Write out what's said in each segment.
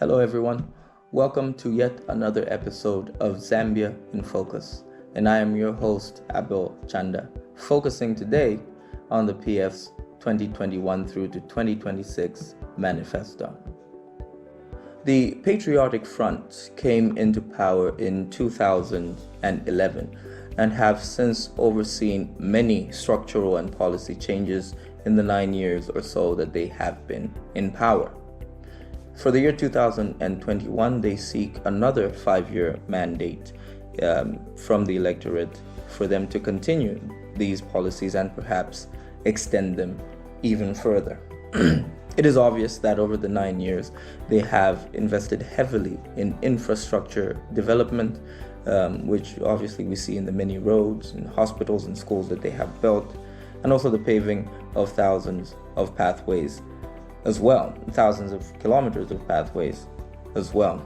Hello everyone, welcome to yet another episode of Zambia in Focus, and I am your host Abel Chanda, focusing today on the PF's 2021 through to 2026 Manifesto. The Patriotic Front came into power in 2011 and have since overseen many structural and policy changes in the 9 years or so that they have been in power. For the year 2021, they seek another 5-year mandate from the electorate for them to continue these policies and perhaps extend them even further. It is obvious that over the 9 years, they have invested heavily in infrastructure development, which obviously we see in the many roads and hospitals and schools that they have built, and also the paving of thousands of pathways as well, thousands of kilometers of pathways as well.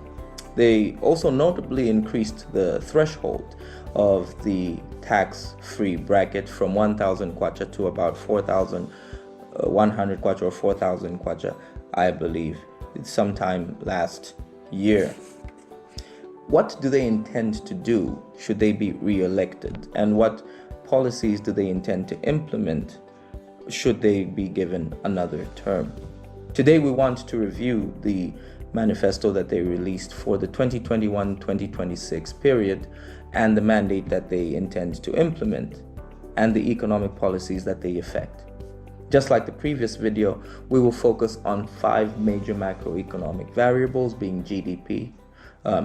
They also notably increased the threshold of the tax-free bracket from 1,000 kwacha to about 4,100 kwacha or 4,000 kwacha, I believe, sometime last year. What do they intend to do should they be re-elected, and what policies do they intend to implement should they be given another term? Today we want to review the manifesto that they released for the 2021-2026 period and the mandate that they intend to implement and the economic policies that they effect. Just like the previous video, we will focus on 5 major macroeconomic variables, being GDP,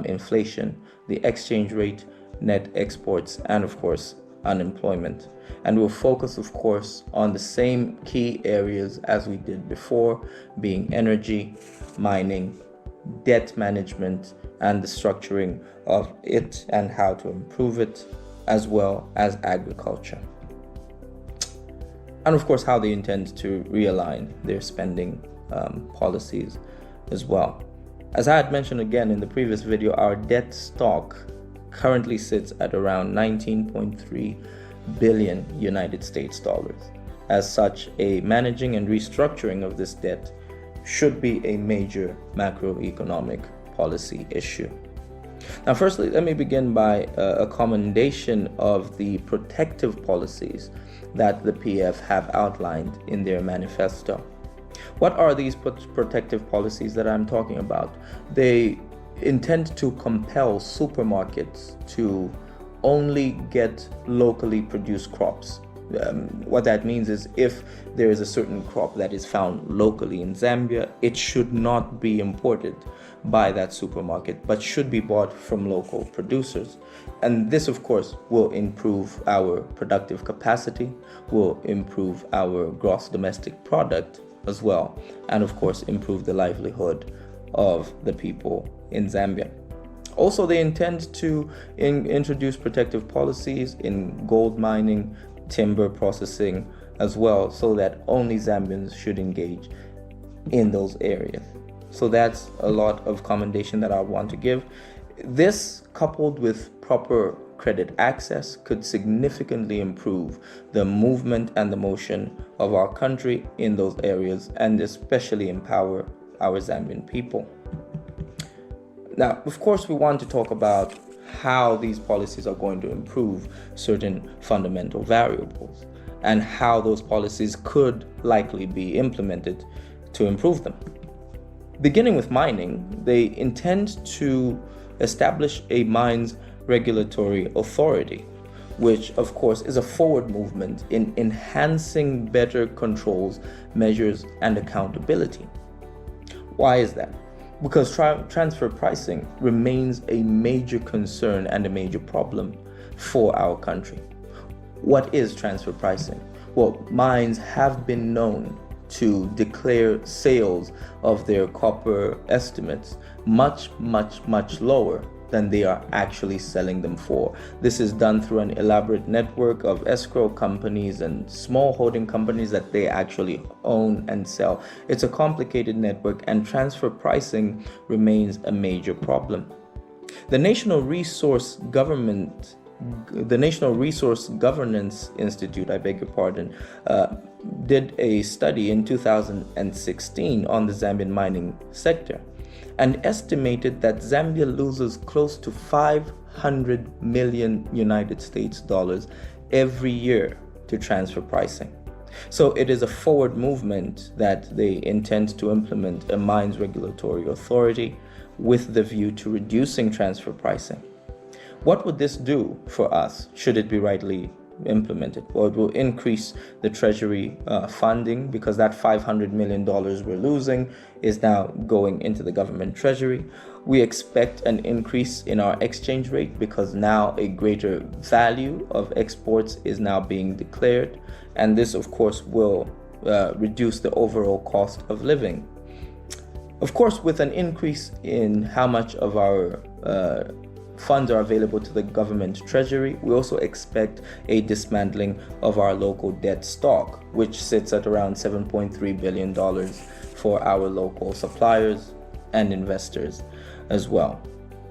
inflation, the exchange rate, net exports, and of course unemployment. And we'll focus, of course, on the same key areas as we did before, being energy, mining, debt management, and the structuring of it and how to improve it, as well as agriculture. And of course, how they intend to realign their spending policies as well. As I had mentioned again in the previous video, our debt stock currently sits at around 19.3 billion United States dollars. As such, a managing and restructuring of this debt should be a major macroeconomic policy issue. Now, firstly, let me begin by a commendation of the protective policies that the PF have outlined in their manifesto. What are these protective policies that I'm talking about? They intend to compel supermarkets to only get locally produced crops. What that means is if there is a certain crop that is found locally in Zambia, it should not be imported by that supermarket, but should be bought from local producers. And this, of course, will improve our productive capacity, will improve our gross domestic product as well, and of course, improve the livelihood of the people in Zambia. Also, they intend to introduce protective policies in gold mining, timber processing as well, so that only Zambians should engage in those areas. So that's a lot of commendation that I want to give. This, coupled with proper credit access, could significantly improve the movement and the motion of our country in those areas, and especially empower our Zambian people. Now, of course, we want to talk about how these policies are going to improve certain fundamental variables and how those policies could likely be implemented to improve them. Beginning with mining, they intend to establish a mines regulatory authority, which of course is a forward movement in enhancing better controls, measures, and accountability. Why is that? Because transfer pricing remains a major concern and a major problem for our country. What is transfer pricing? Well, mines have been known to declare sales of their copper estimates much lower than they are actually selling them for. This is done through an elaborate network of escrow companies and small holding companies that they actually own and sell. It's a complicated network, and transfer pricing remains a major problem. The National Resource Governance Institute, did a study in 2016 on the Zambian mining sector and estimated that Zambia loses close to 500 million United States dollars every year to transfer pricing. So it is a forward movement that they intend to implement a mines regulatory authority with the view to reducing transfer pricing. What would this do for us should it be rightly implemented? Well, it will increase the treasury funding, because that $500 million we're losing is now going into the government treasury. We expect an increase in our exchange rate, because now a greater value of exports is now being declared, and this of course will reduce the overall cost of living. Of course, with an increase in how much of our funds are available to the government treasury, we also expect a dismantling of our local debt stock, which sits at around $7.3 billion for our local suppliers and investors as well.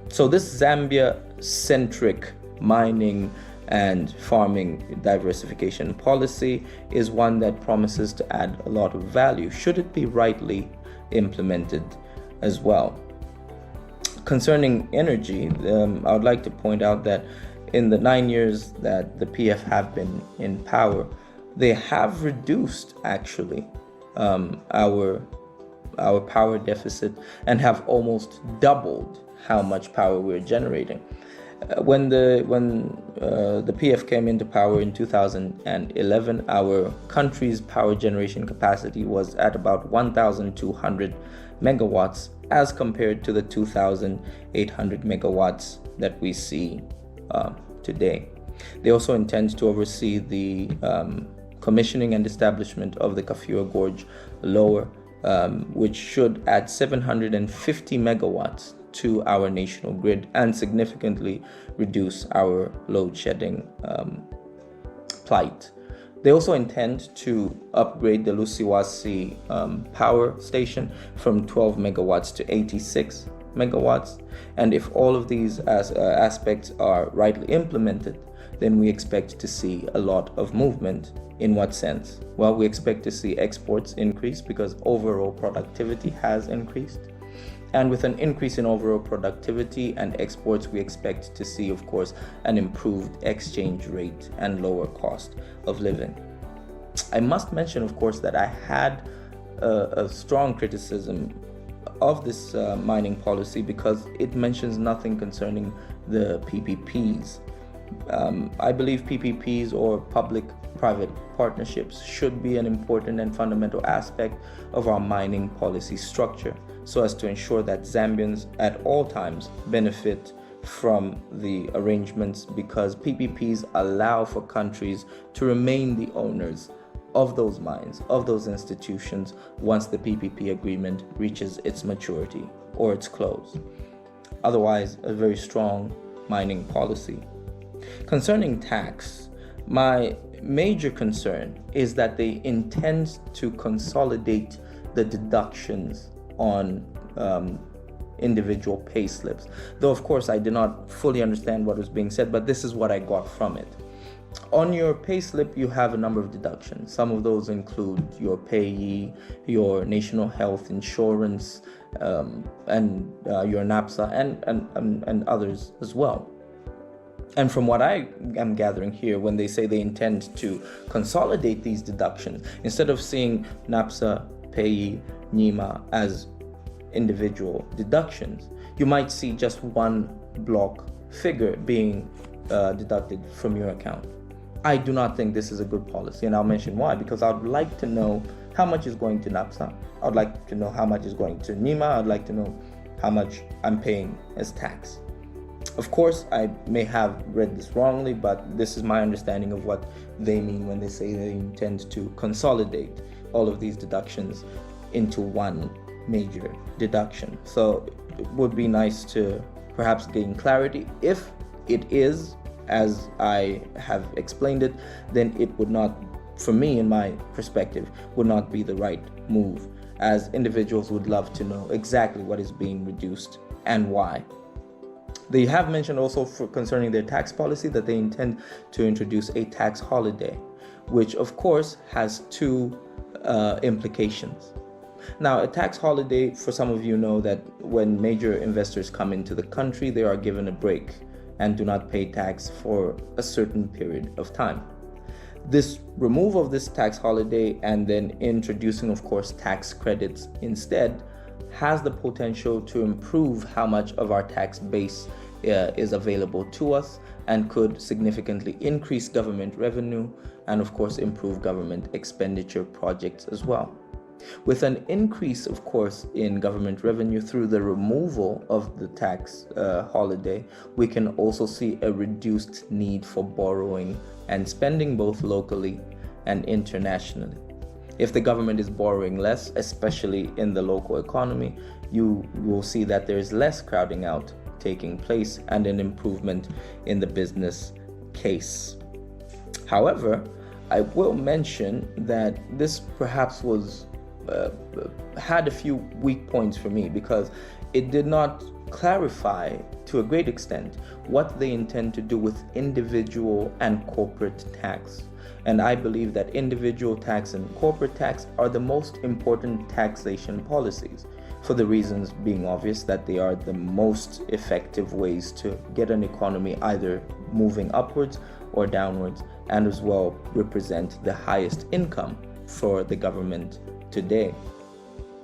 So this Zambia-centric mining and farming diversification policy is one that promises to add a lot of value should it be rightly implemented as well. Concerning energy, I would like to point out that in the 9 years that the PF have been in power, they have reduced actually our power deficit and have almost doubled how much power we're generating. When the PF came into power in 2011, our country's power generation capacity was at about 1,200 megawatts as compared to the 2,800 megawatts that we see today. They also intend to oversee the commissioning and establishment of the Kafue Gorge Lower, which should add 750 megawatts to our national grid and significantly reduce our load shedding plight. They also intend to upgrade the Lusiwasi power station from 12 megawatts to 86 megawatts. And if all of these aspects are rightly implemented, then we expect to see a lot of movement. In what sense? Well, we expect to see exports increase because overall productivity has increased. And with an increase in overall productivity and exports, we expect to see, of course, an improved exchange rate and lower cost of living. I must mention, of course, that I had a strong criticism of this mining policy because it mentions nothing concerning the PPPs. I believe PPPs, or public-private partnerships, should be an important and fundamental aspect of our mining policy structure, so as to ensure that Zambians at all times benefit from the arrangements, because PPPs allow for countries to remain the owners of those mines, of those institutions, once the PPP agreement reaches its maturity or its close. Otherwise, a very strong mining policy. Concerning tax, my major concern is that they intend to consolidate the deductions on individual pay slips. Though, of course, I did not fully understand what was being said, but this is what I got from it. On your pay slip, you have a number of deductions. Some of those include your payee, your national health insurance, and your NAPSA, and others as well. And from what I am gathering here, when they say they intend to consolidate these deductions, instead of seeing NAPSA, payee, NEMA as individual deductions, you might see just one block figure being deducted from your account. I do not think this is a good policy, and I'll mention why. Because I would like to know how much is going to NAPSA. I would like to know how much is going to NEMA. I'd like to know how much I'm paying as tax. Of course, I may have read this wrongly, but this is my understanding of what they mean when they say they intend to consolidate all of these deductions into one major deduction. So it would be nice to perhaps gain clarity. If it is as I have explained it, then it would not, for me, in my perspective, would not be the right move, as individuals would love to know exactly what is being reduced and why. They have mentioned also concerning their tax policy that they intend to introduce a tax holiday. which of course has two implications. Now, a tax holiday, for some of you know that when major investors come into the country, they are given a break and do not pay tax for a certain period of time. This removal of this tax holiday and then introducing, of course, tax credits instead has the potential to improve how much of our tax base is available to us, and could significantly increase government revenue and, of course, improve government expenditure projects as well. With an increase, of course, in government revenue through the removal of the tax holiday, we can also see a reduced need for borrowing and spending both locally and internationally. If the government is borrowing less, especially in the local economy, you will see that there is less crowding out taking place and an improvement in the business case. However, I will mention that this perhaps had a few weak points for me, because it did not clarify to a great extent what they intend to do with individual and corporate tax. And I believe that individual tax and corporate tax are the most important taxation policies, for the reasons being obvious that they are the most effective ways to get an economy either moving upwards or downwards, and as well represent the highest income for the government today.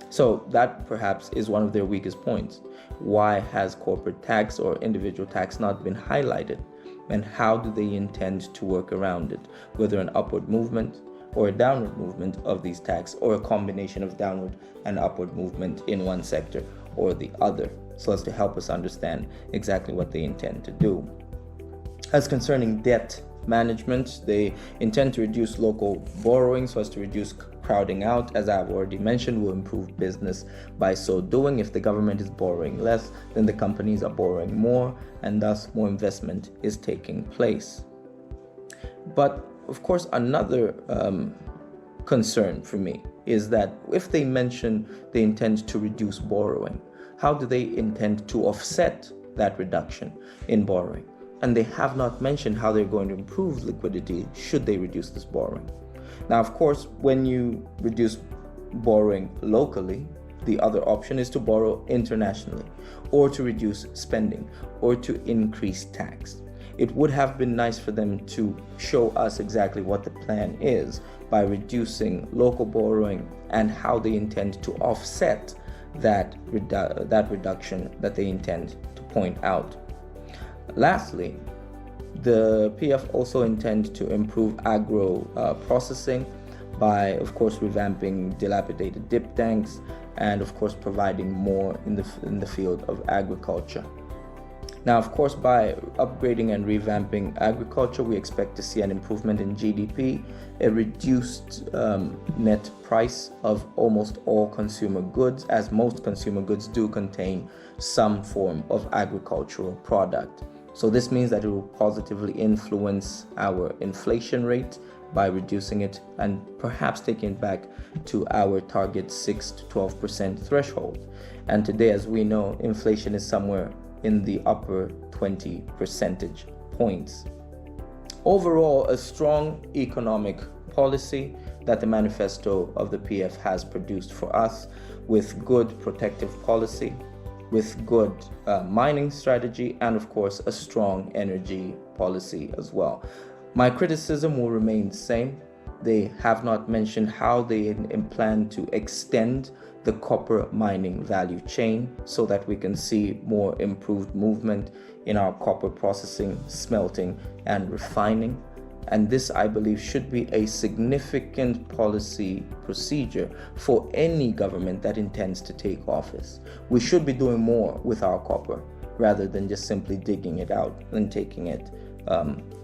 So that perhaps is one of their weakest points. Why has corporate tax or individual tax not been highlighted? And how do they intend to work around it? Whether an upward movement or a downward movement of these tax, or a combination of downward and upward movement in one sector or the other, so as to help us understand exactly what they intend to do. As concerning debt management, they intend to reduce local borrowing so as to reduce crowding out. As I've already mentioned, will improve business by so doing. If the government is borrowing less, then the companies are borrowing more, and thus more investment is taking place. But of course, another concern for me is that if they mention they intend to reduce borrowing, how do they intend to offset that reduction in borrowing? And they have not mentioned how they're going to improve liquidity should they reduce this borrowing. Now, of course, when you reduce borrowing locally, the other option is to borrow internationally, or to reduce spending, or to increase tax. It would have been nice for them to show us exactly what the plan is by reducing local borrowing and how they intend to offset that reduction that they intend to point out. Lastly, the PF also intend to improve agro processing by, of course, revamping dilapidated dip tanks and, of course, providing more in the field of agriculture. Now, of course, by upgrading and revamping agriculture, we expect to see an improvement in GDP, a reduced net price of almost all consumer goods, as most consumer goods do contain some form of agricultural product. So this means that it will positively influence our inflation rate by reducing it and perhaps taking it back to our target 6 to 12% threshold. And today, as we know, inflation is somewhere in the upper 20 percentage points. Overall, a strong economic policy that the manifesto of the PF has produced for us, with good protective policy, with good mining strategy, and of course a strong energy policy as well. My criticism will remain the same. They have not mentioned how they plan to extend the copper mining value chain so that we can see more improved movement in our copper processing, smelting, and refining. And this, I believe, should be a significant policy procedure for any government that intends to take office. We should be doing more with our copper rather than just simply digging it out and taking it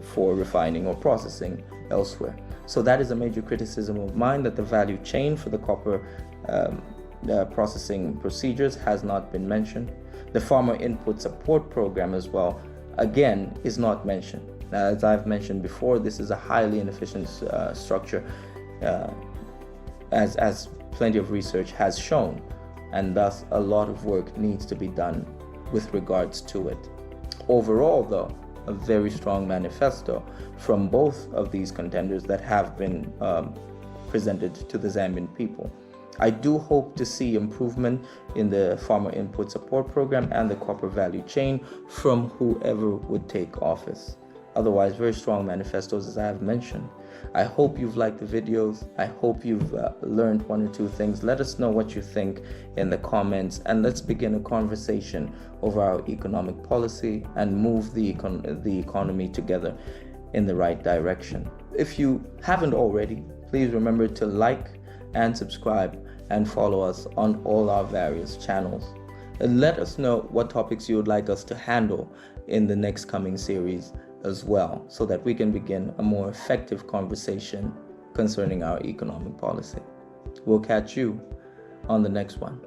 for refining or processing elsewhere. So that is a major criticism of mine, that the value chain for the copper processing procedures has not been mentioned. The farmer input support program as well, again, is not mentioned. As I've mentioned before, this is a highly inefficient structure, as plenty of research has shown, and thus a lot of work needs to be done with regards to it. Overall, though, a very strong manifesto from both of these contenders that have been presented to the Zambian people. I do hope to see improvement in the farmer input support program and the copper value chain from whoever would take office. Otherwise, very strong manifestos, as I have mentioned. I hope you've liked the videos. I hope you've learned one or two things. Let us know what you think in the comments, and let's begin a conversation over our economic policy and move the economy together in the right direction. If you haven't already, please remember to like and subscribe and follow us on all our various channels. And let us know what topics you would like us to handle in the next coming series as well, so that we can begin a more effective conversation concerning our economic policy. We'll catch you on the next one.